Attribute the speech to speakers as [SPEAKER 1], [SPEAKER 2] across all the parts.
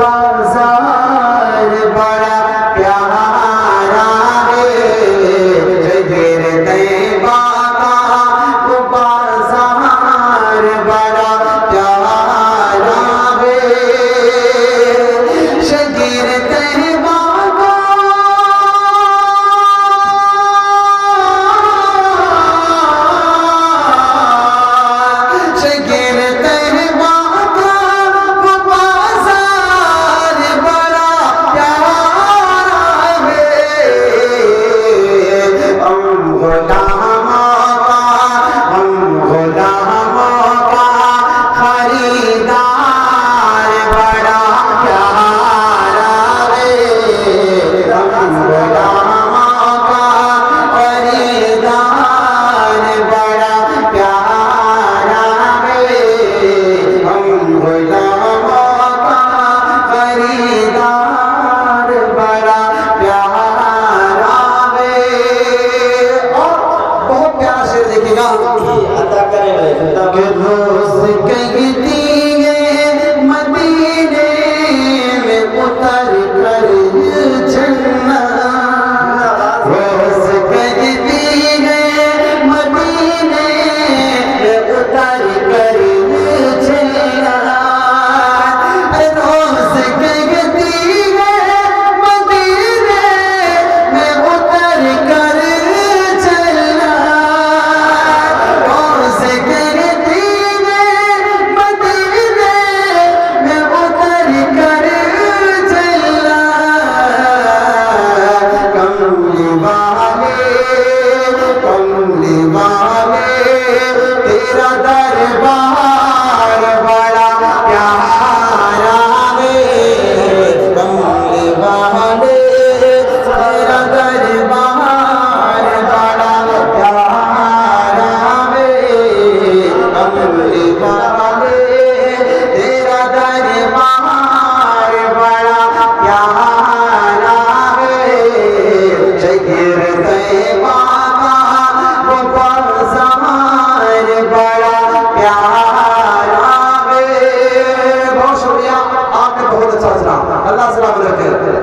[SPEAKER 1] बाजार बड़ा प्यारा है शहर तैयबा का बाजार बड़ा प्यारा है शहर तैयबा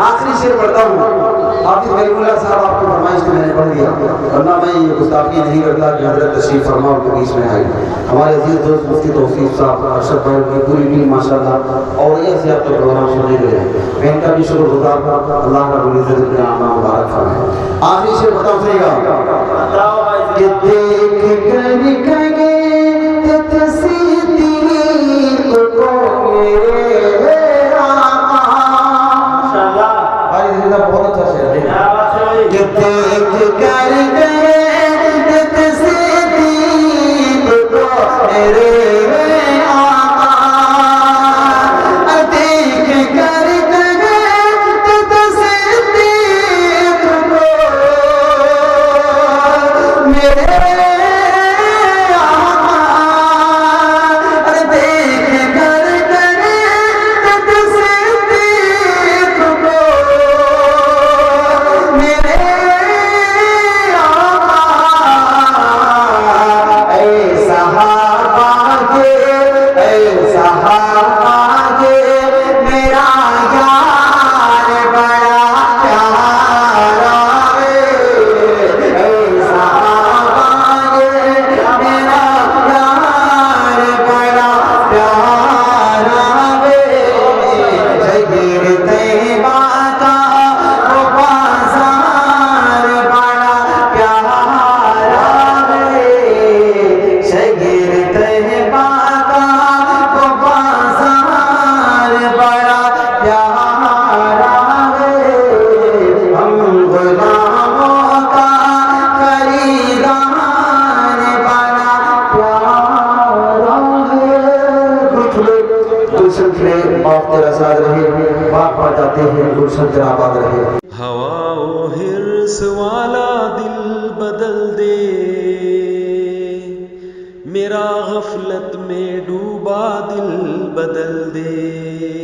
[SPEAKER 1] आखिरी शेर पढ़ता हूँ। हाफिज गरीबुल्लाह साहब आपकी फरमाइश में मैंने पढ़ दिया, वरना मैं ये गुस्ताखी नहीं करता कि हजरत तशरीफ फरमा के बीच में आए। हमारे अजीज दोस्त मुफ्ती तौसीफ साहब, अरशद भाई की पूरी टीम माशाल्लाह और ये से आपका प्रोग्राम सुनने के लिए मैं इनका भी शुक्रगुजार हूँ। अल्लाह का रब्बुल इज्जत अपने आमा मुबारक फरमाए। आखिरी शेर बताओ सुनिएगा कि देख कर कगे तस्दीक को मेरे बहुत अच्छा शेर है कि देख कर गए तस्दीक को मेरे आका देख कर गए तस्दीक को मेरे
[SPEAKER 2] हवा हिर्स वाला दिल बदल दे, मेरा गफलत में डूबा दिल बदल दे।